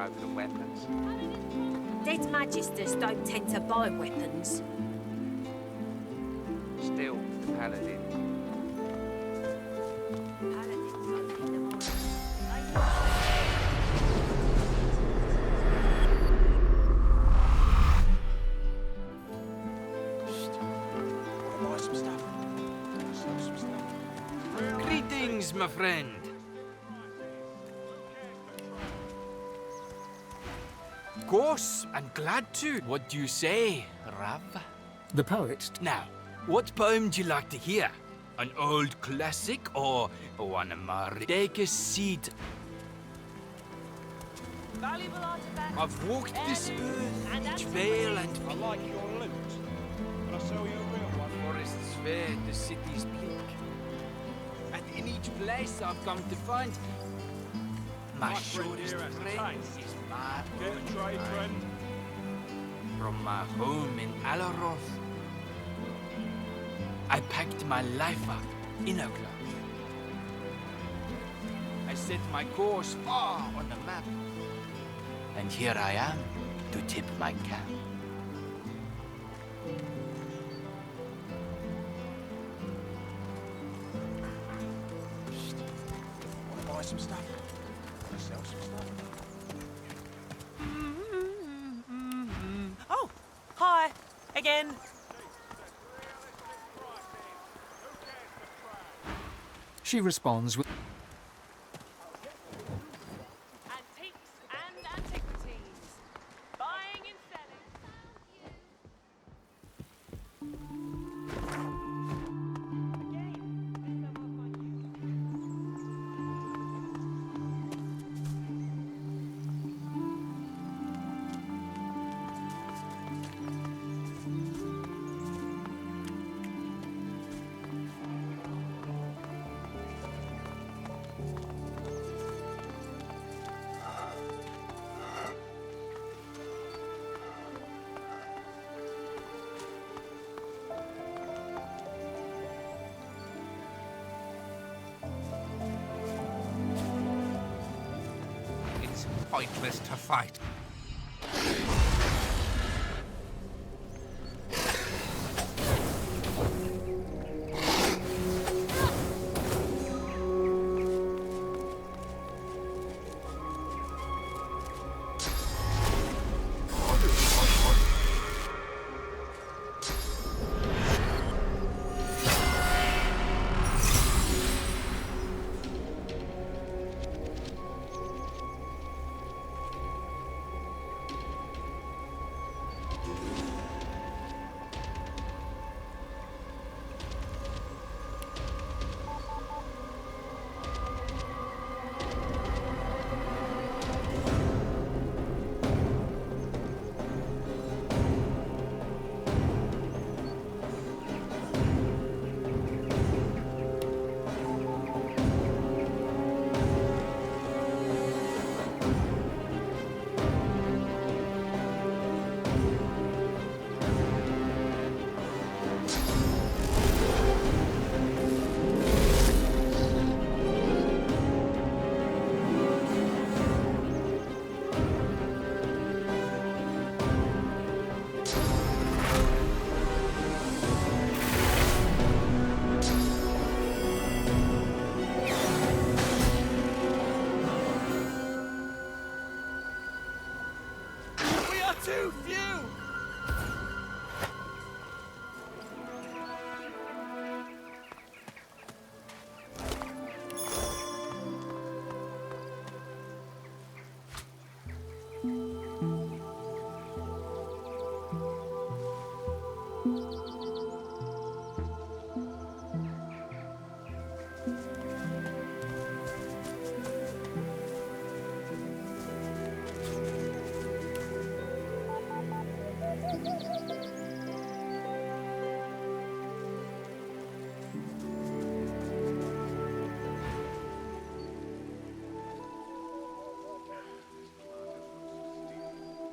over the weapons. Dead Magisters don't tend to buy weapons. Still, the Paladin. Greetings, my friend. Of course, I'm glad to. What do you say, Rav? The poet. Now, what poem do you like to hear? An old classic or one of my take a seat? Valuable artifacts. I've walked this earth, each vale and I like your loot, but I sell you a real one. forests fair, the city's bleak. And in each place I've come to find my shortest here has a friend taste. is my Get own a trade, mind. friend. From my home in Alaroth, I packed my life up in a glove. I set my course far on the map, and here I am to tip my cap. Want to buy some stuff? Want to sell some stuff? Oh, hi. Again. She responds with... Antiques and antiquities. Buying and selling. It's pointless to fight. Too few!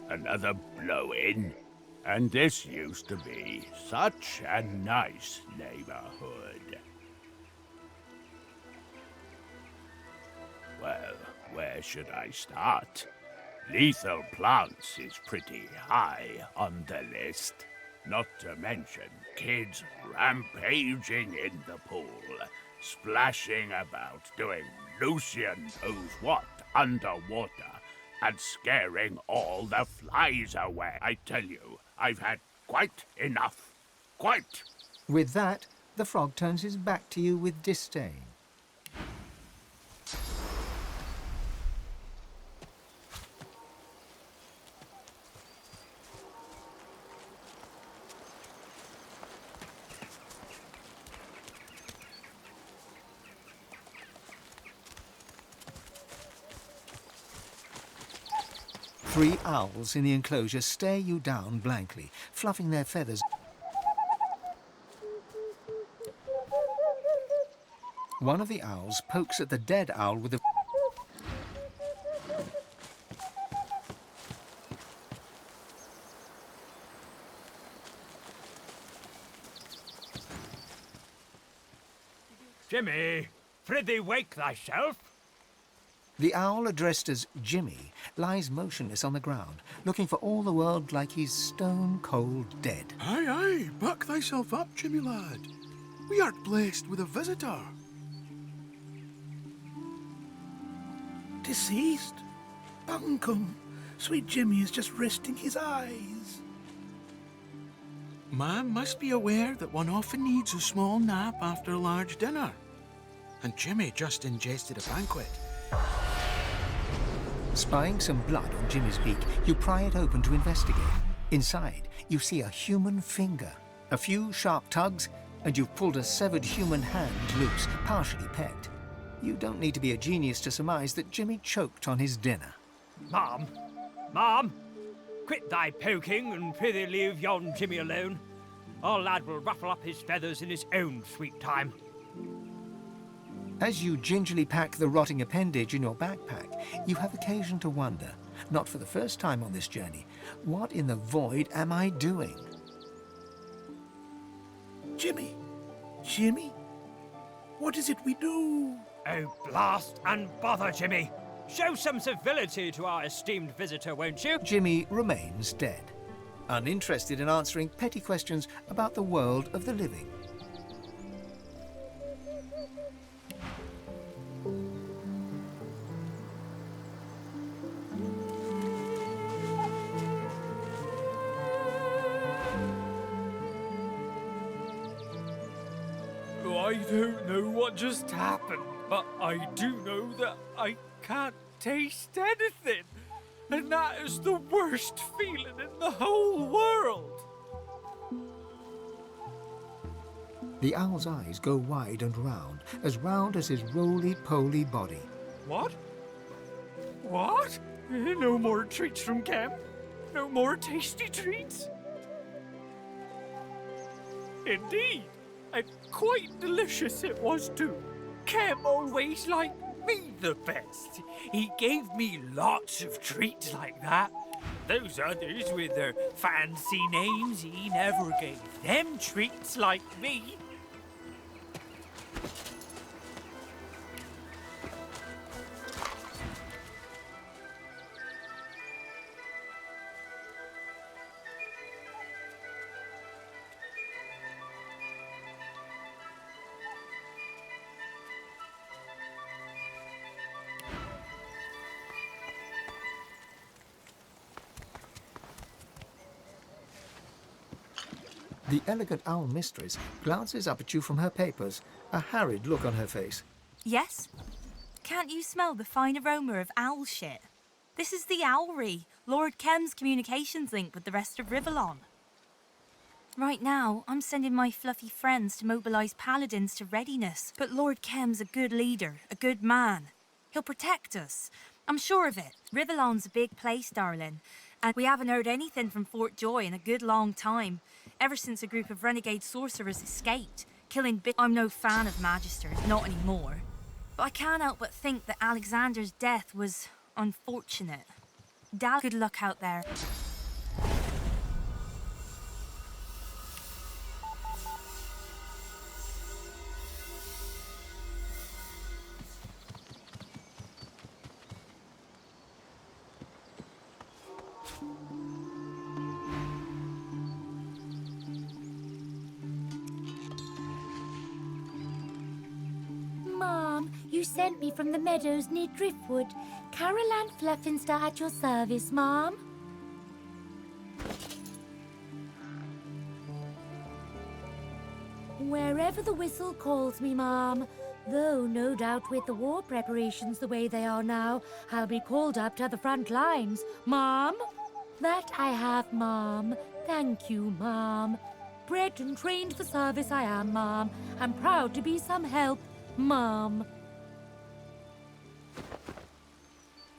Another blow-in? And this used to be such a nice neighborhood. Well, where should I start? Lethal plants is pretty high on the list. Not to mention kids rampaging in the pool, splashing about, doing Lucian knows what underwater, and scaring all the flies away. I tell you, I've had quite enough. Quite. With that, the frog turns his back to you with disdain. Three owls in the enclosure stare you down blankly, fluffing their feathers. One of the owls pokes at the dead owl with a... Jimmy, prithee wake thyself. The owl addressed as Jimmy lies motionless on the ground, looking for all the world like he's stone cold dead. Aye, aye, buck thyself up, Jimmy lad. We are blessed with a visitor. Deceased? Bunkum. Sweet Jimmy is just resting his eyes. Man must be aware that one often needs a small nap after a large dinner. And Jimmy just ingested a banquet. Spying some blood on Jimmy's beak, you pry it open to investigate. Inside, you see a human finger. A few sharp tugs, and you've pulled a severed human hand loose, partially pecked. You don't need to be a genius to surmise that Jimmy choked on his dinner. Mom! Mom! Quit thy poking and prithee leave yon Jimmy alone. Our lad will ruffle up his feathers in his own sweet time. As you gingerly pack the rotting appendage in your backpack, you have occasion to wonder, not for the first time on this journey, what in the void am I doing? Jimmy? Jimmy? What is it we do? Oh, blast and bother, Jimmy! Show some civility to our esteemed visitor, won't you? Jimmy remains dead, uninterested in answering petty questions about the world of the living. I don't know what just happened, but I do know that I can't taste anything. And that is the worst feeling in the whole world. The owl's eyes go wide and round as his roly-poly body. What? What? No more treats from Kem? No more tasty treats? Indeed, and quite delicious it was too. Kem always liked me the best. He gave me lots of treats like that. Those others with their fancy names, he never gave them treats like me. The elegant owl mistress glances up at you from her papers, a harried look on her face. Yes? Can't you smell the fine aroma of owl shit? This is the Owlry, Lord Kem's communications link with the rest of Rivellon. Right now, I'm sending my fluffy friends to mobilise paladins to readiness. But Lord Kem's a good leader, a good man. He'll protect us. I'm sure of it. Rivellon's a big place, darling. And we haven't heard anything from Fort Joy in a good long time. Ever since a group of renegade sorcerers escaped, killing I'm no fan of Magisters, not anymore. But I can't help but think that Alexander's death was unfortunate. Good luck out there. Mom. You sent me from the meadows near Driftwood. Caroline Fluffinster at your service, Mom. Wherever the whistle calls me, Mom. Though, no doubt, with the war preparations the way they are now, I'll be called up to the front lines, Mom. That I have, Mom. Thank you, Mom. Bred and trained for service I am, Mom. I'm proud to be some help, Mom.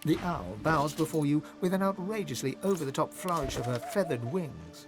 The owl bows before you with an outrageously over-the-top flourish of her feathered wings.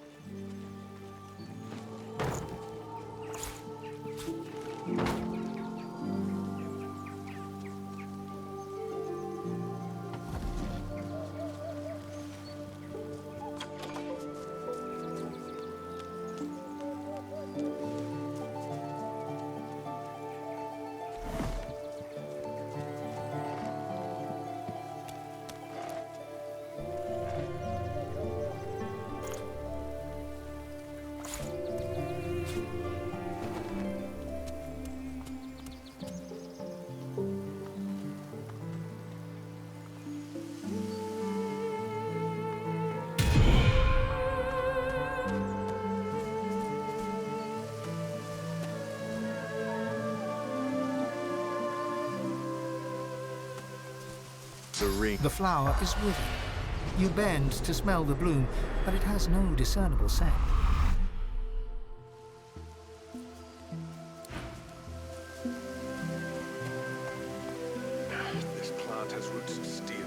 The flower is withered. You bend to smell the bloom, but it has no discernible scent. This plant has roots of steel.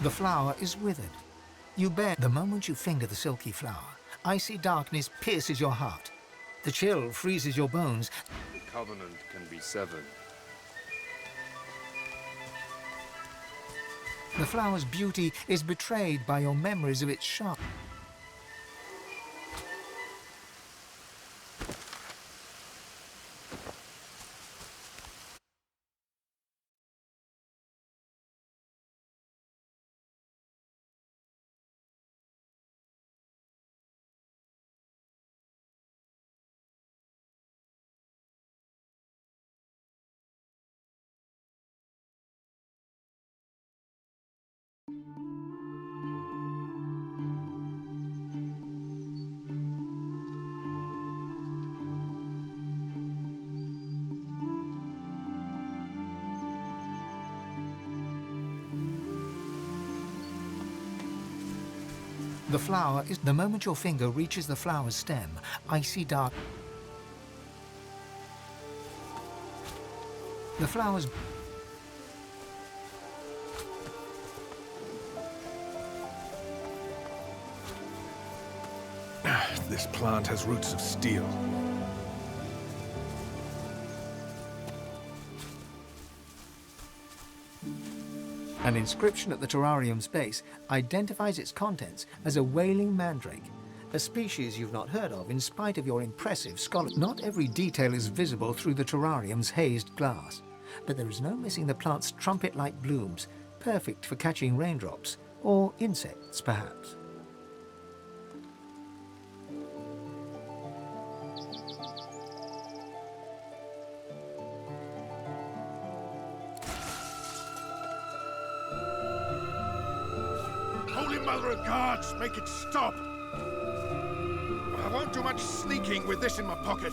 The flower is withered. You bend. The moment you finger the silky flower, icy darkness pierces your heart. The chill freezes your bones. The covenant can be severed. The flower's beauty is betrayed by your memories of its sharp. The flower is... The moment your finger reaches the flower's stem, icy dark... The flower's... This plant has roots of steel. An inscription at the terrarium's base identifies its contents as a wailing mandrake, a species you've not heard of in spite of your impressive scholarship. Not every detail is visible through the terrarium's hazed glass, but there is no missing the plant's trumpet-like blooms, perfect for catching raindrops, or insects, perhaps. Mother of Gods, make it stop! I won't do much sneaking with this in my pocket.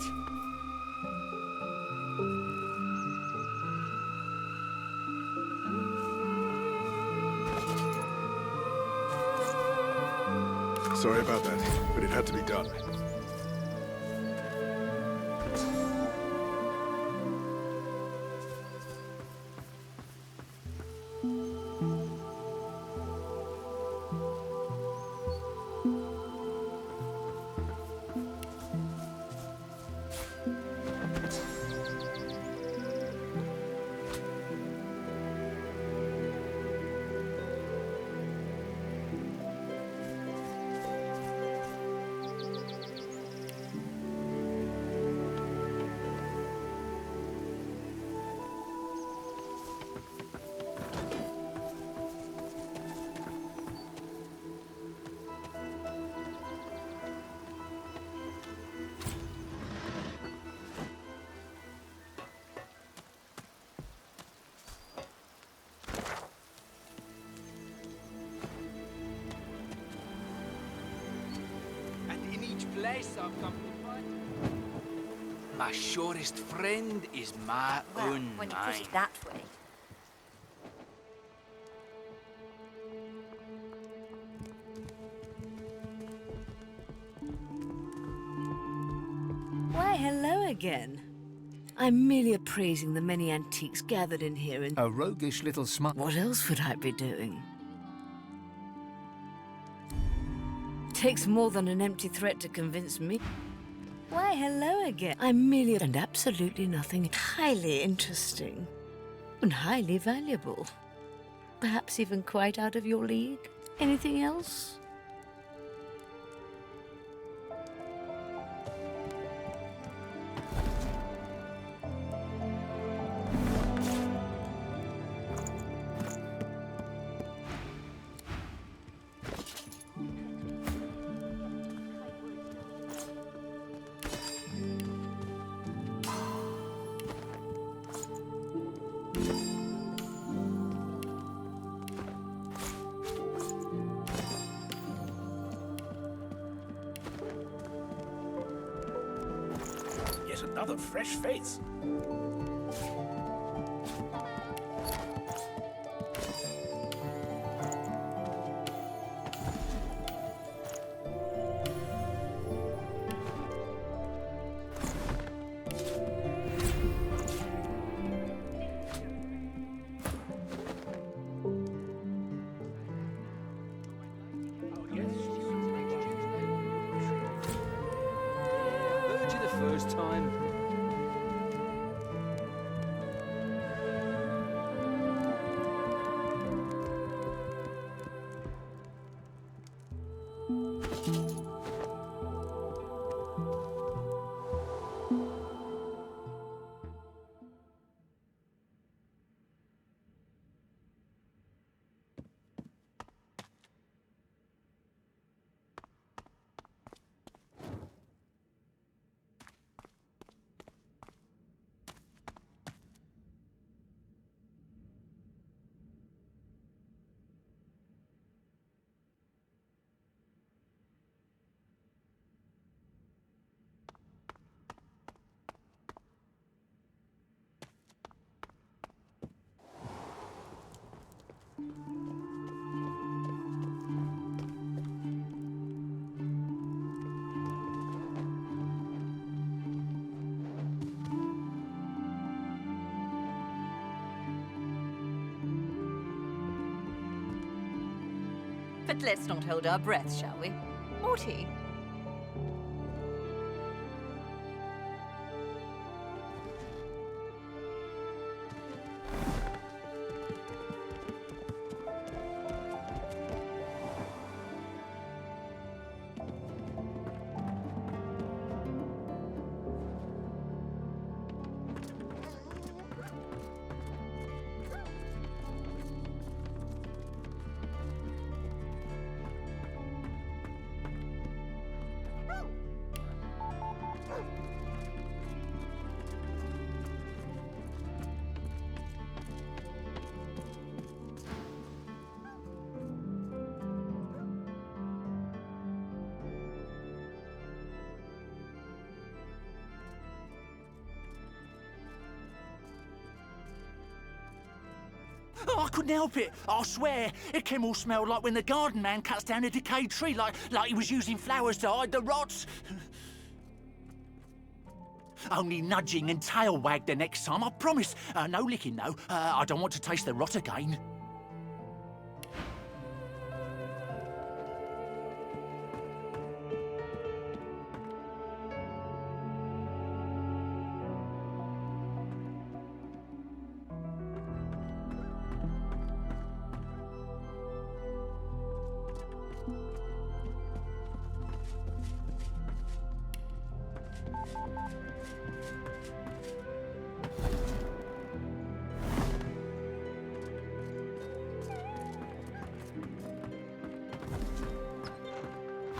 Sorry about that, but it had to be done. place I've come to find. My surest friend is my Well, own when you mind. put it that way. Why, hello again. I'm merely appraising the many antiques gathered in here and... A roguish little smile. What else would I be doing? Takes more than an empty threat to convince me. Why, hello again. I'm merely... and absolutely nothing highly interesting. And highly valuable. Perhaps even quite out of your league. Anything else? Yet another fresh face. Heard you the first time. But let's not hold our breath, shall we? Morty? Oh, I couldn't help it. I swear, it came all smelled like when the garden man cuts down a decayed tree, like he was using flowers to hide the rots. Only nudging and tail wag the next time, I promise. No licking, though. I don't want to taste the rot again.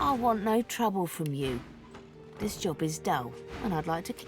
I want no trouble from you. This job is dull, and I'd like to keep...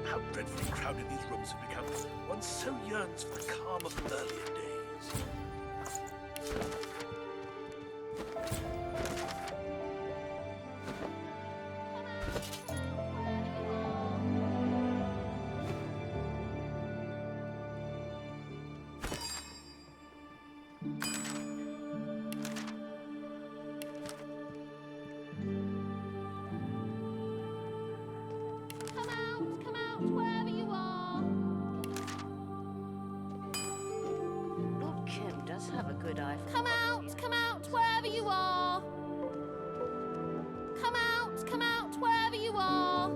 How dreadfully crowded these rooms have become. One so yearns for the calm of earlier days. Lord Kim does have a good eye for Come out, wherever you are. Come out, wherever you are.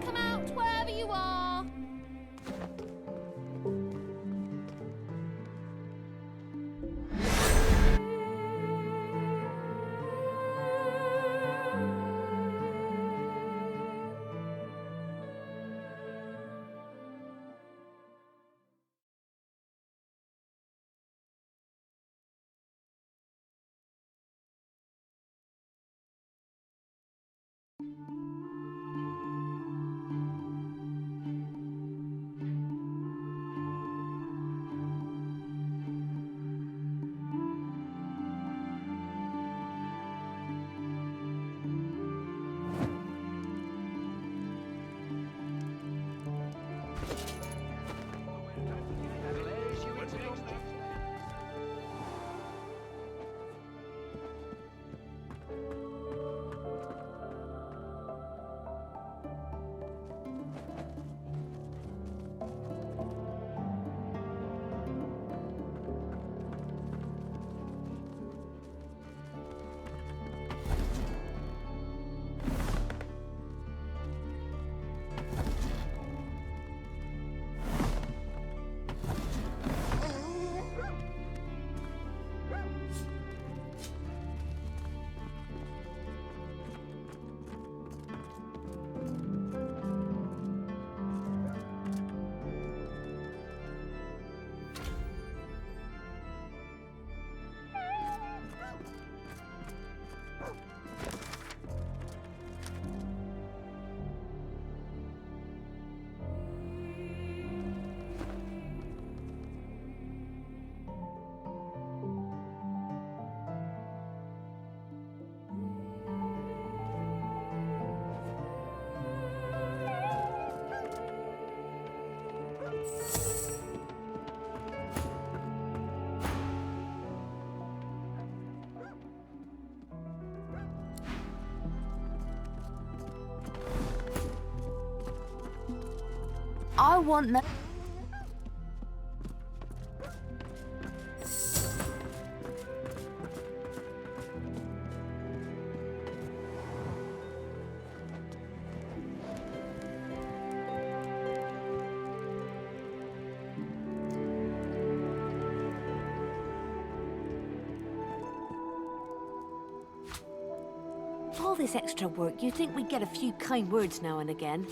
Come out, wherever you are. I want that. All this extra work, you'd think we'd get a few kind words now and again.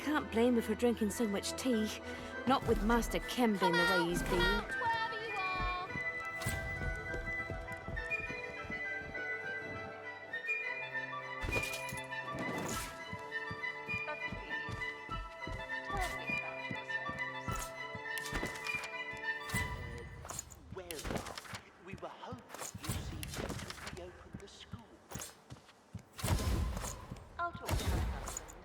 Can't blame her for drinking so much tea. Not with Master Kem being the way he's been. Well, we were hoping you'd see fit to reopen the school. I'll talk to my husband.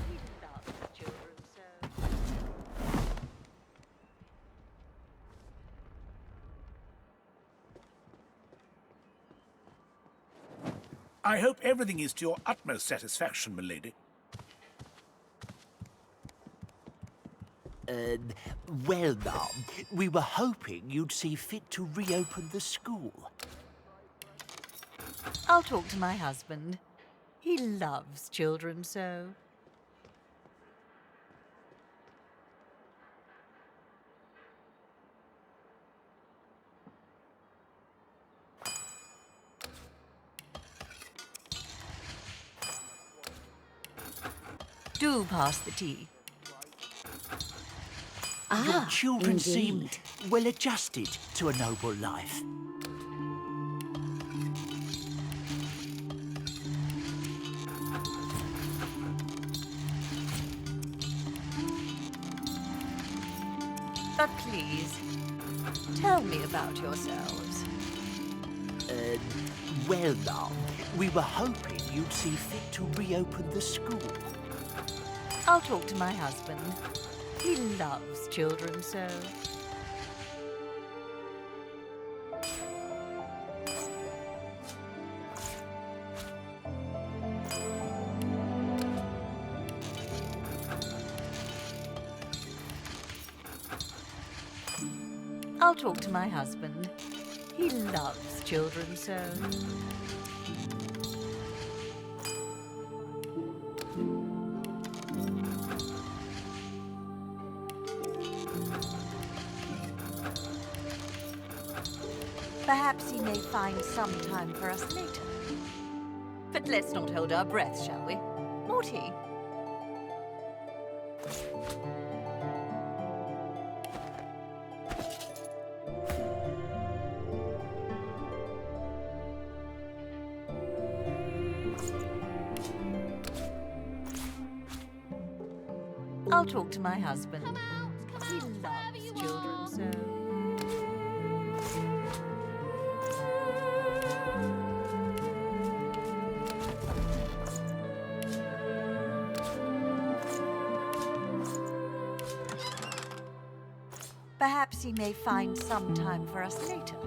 We didn't ask the children, so... I hope everything is to your utmost satisfaction, milady. Well, Mom, we were hoping you'd see fit to reopen the school. I'll talk to my husband. He loves children so. Do pass the tea. Your children indeed. seem well adjusted to a noble life. But please, tell me about yourselves. Well, Mom, we were hoping you'd see fit to reopen the school. I'll talk to my husband. He loves children so. I'll talk to my husband. He loves children so. Perhaps he may find some time for us later. But let's not hold our breath, shall we? More tea? I'll talk to my husband. He loves children so. Perhaps he may find some time for us later.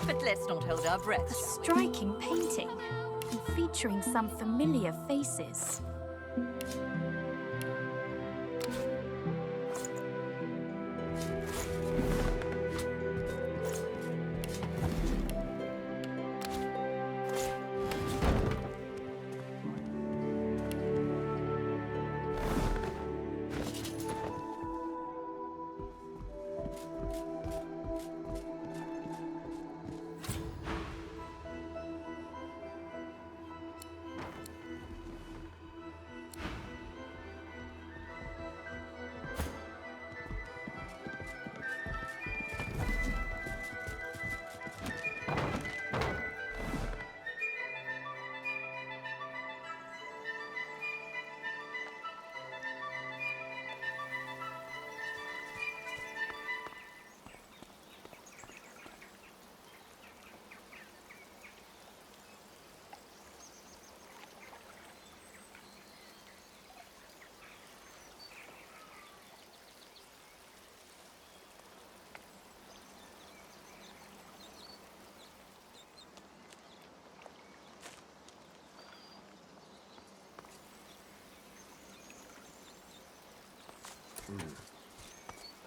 But let's not hold our breath. A striking painting, and featuring some familiar faces.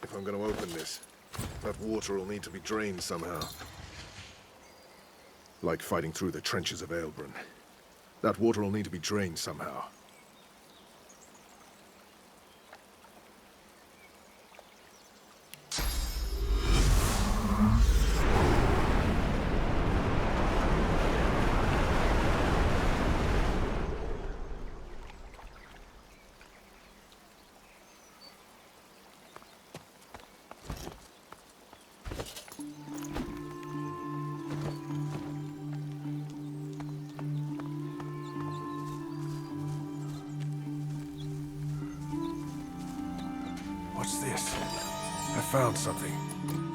If I'm going to open this, that water will need to be drained somehow. Like fighting through the trenches of Aelbrun. That water will need to be drained somehow. What's this? I found something.